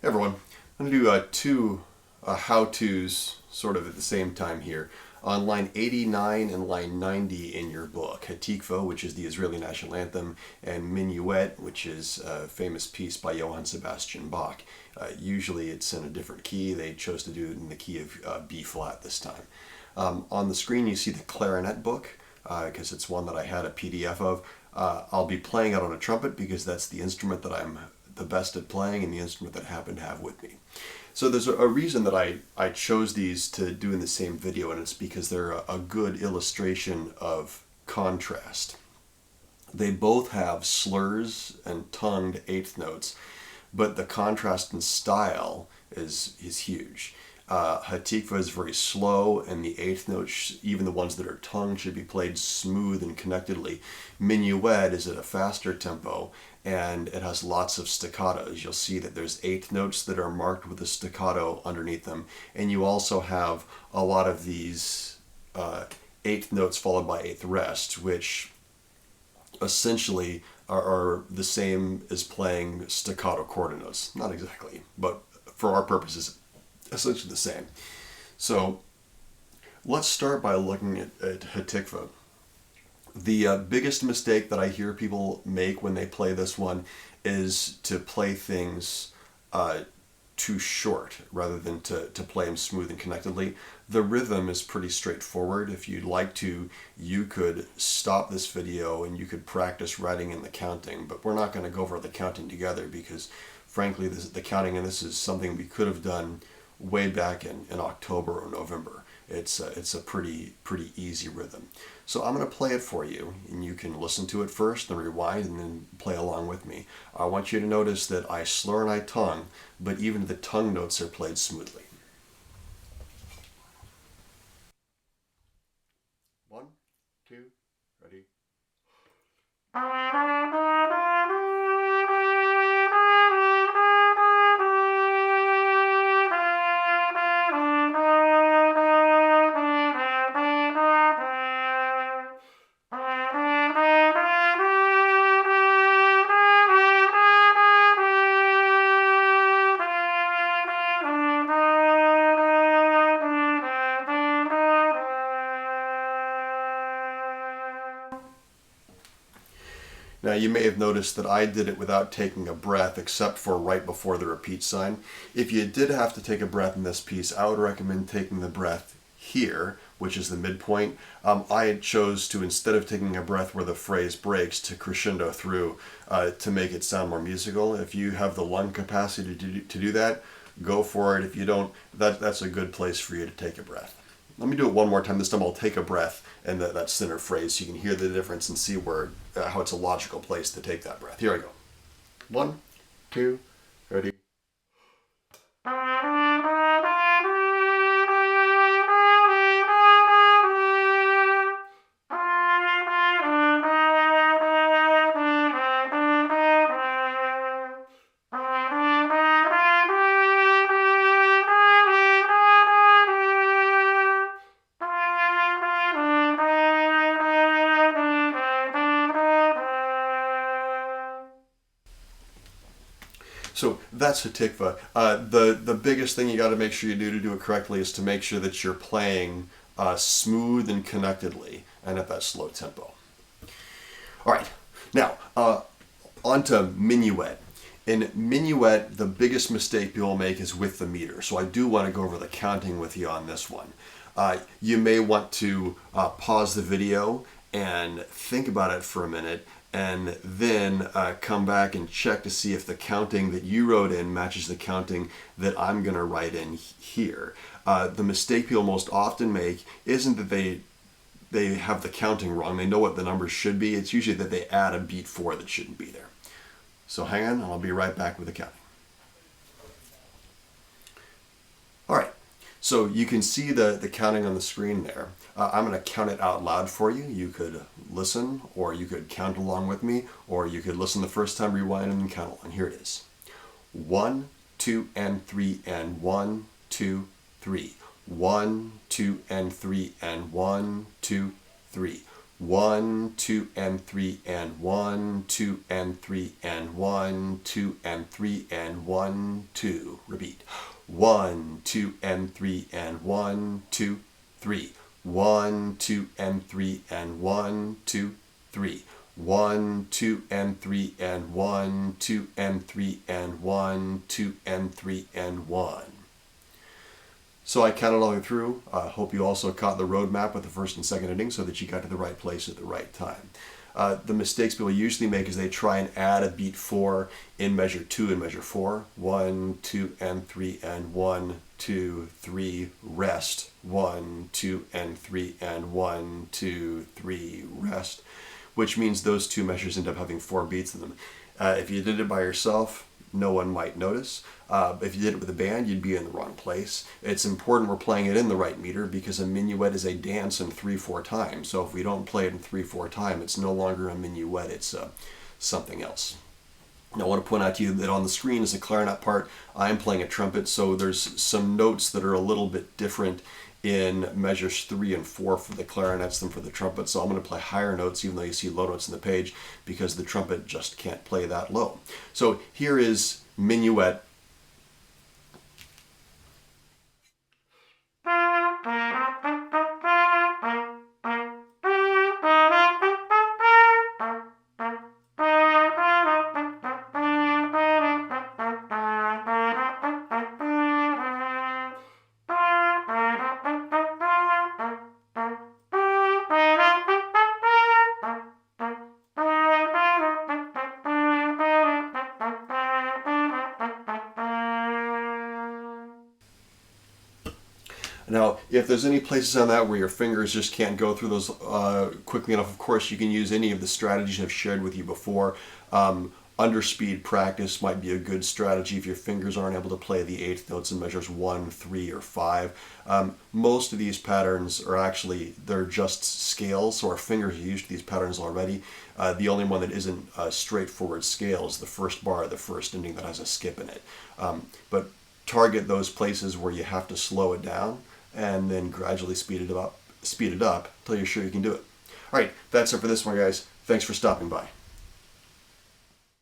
Everyone, I'm going to do two how-tos sort of at the same time here. On line 89 and line 90 in your book, Hatikva, which is the Israeli national anthem, and Minuet, which is a famous piece by Johann Sebastian Bach. Usually it's in a different key. They chose to do it in the key of B flat this time. On the screen you see the Clarinet book, because it's one that I had a PDF of. I'll be playing it on a trumpet because that's the instrument that I'm the best at playing and the instrument that I happen to have with me. So there's a reason that I chose these to do in the same video, and it's because they're a good illustration of contrast. They both have slurs and tongued eighth notes, but the contrast in style is huge. Hatikva is very slow, and the eighth notes, even the ones that are tongued, should be played smooth and connectedly. Minuet is at a faster tempo, and it has lots of staccatos. You'll see that there's eighth notes that are marked with a staccato underneath them, and you also have a lot of these eighth notes followed by eighth rests, which essentially are the same as playing staccato quarter notes. Not exactly, but for our purposes, essentially the same. So let's start by looking at Hatikva. The biggest mistake that I hear people make when they play this one is to play things too short rather than to play them smooth and connectedly. The rhythm is pretty straightforward. If you'd like to, you could stop this video and you could practice writing in the counting, but we're not going to go over the counting together because frankly the counting in this is something we could have done way back in October or November. It's a pretty easy rhythm. So I'm going to play it for you, and you can listen to it first and rewind and then play along with me. I want you to notice that I slur and I tongue, but even the tongue notes are played smoothly. 1, 2, ready? Now you may have noticed that I did it without taking a breath except for right before the repeat sign. If you did have to take a breath in this piece, I would recommend taking the breath here, which is the midpoint. I chose to, instead of taking a breath where the phrase breaks, to crescendo through to make it sound more musical. If you have the lung capacity to do that, go for it. If you don't, that's a good place for you to take a breath. Let me do it one more time. This time I'll take a breath and that center phrase so you can hear the difference and see where how it's a logical place to take that breath. Here I go. 1, 2, ready. So that's Hatikva. The biggest thing you got to make sure you do it correctly is to make sure that you're playing smooth and connectedly and at that slow tempo. All right, now on to Minuet. In Minuet, the biggest mistake people make is with the meter. So I do want to go over the counting with you on this one. You may want to pause the video and think about it for a minute, and then come back and check to see if the counting that you wrote in matches the counting that I'm going to write in here. The mistake people most often make isn't that they have the counting wrong. They know what the numbers should be. It's usually that they add a beat 4 that shouldn't be there. So hang on, and I'll be right back with the counting. All right. So you can see the counting on the screen there. I'm going to count it out loud for you. You could listen, or you could count along with me, or you could listen the first time, rewind, and then count along. Here it is. 1, 2, and 3, and 1, 2, 3. 1, 2, and 3, and 1, 2, 3. 1, 2, and 3, and 1, 2, and 3, and 1, 2, and 3, and 1, 2. Repeat. 1, 2, and 3, and 1, 2, 3. 1, 2, and 3, and 1, 2, 3. 1, 2, and 3, and 1, 2, and 3, and 1, 2, and 3, and 1. So I counted all the way through. I hope you also caught the roadmap with the first and second ending so that you got to the right place at the right time. The mistakes people usually make is they try and add a beat 4 in measure 2 and measure 4. 1, 2, and 3, and 1, 2, 3, rest. 1, 2, and 3, and 1, 2, 3, rest. Which means those two measures end up having 4 beats in them. If you did it by yourself, no one might notice. If you did it with a band, you'd be in the wrong place. It's important we're playing it in the right meter because a minuet is a dance in 3/4 time. So if we don't play it in 3/4 time, it's no longer a minuet, it's something else. Now I want to point out to you that on the screen is a clarinet part. I'm playing a trumpet, so there's some notes that are a little bit different in measures 3 and 4 for the clarinets than for the trumpet. So I'm going to play higher notes even though you see low notes on the page because the trumpet just can't play that low. So here is Minuet. Now, if there's any places on that where your fingers just can't go through those quickly enough, of course, you can use any of the strategies I've shared with you before. Underspeed practice might be a good strategy if your fingers aren't able to play the 8th notes in measures 1, 3, or 5. Most of these patterns are actually, they're just scales, so our fingers are used to these patterns already. The only one that isn't a straightforward scale is the first bar of the first ending that has a skip in it. But target those places where you have to slow it down and then gradually speed it up until you're sure you can do it. All right, that's it for this one, guys. Thanks for stopping by.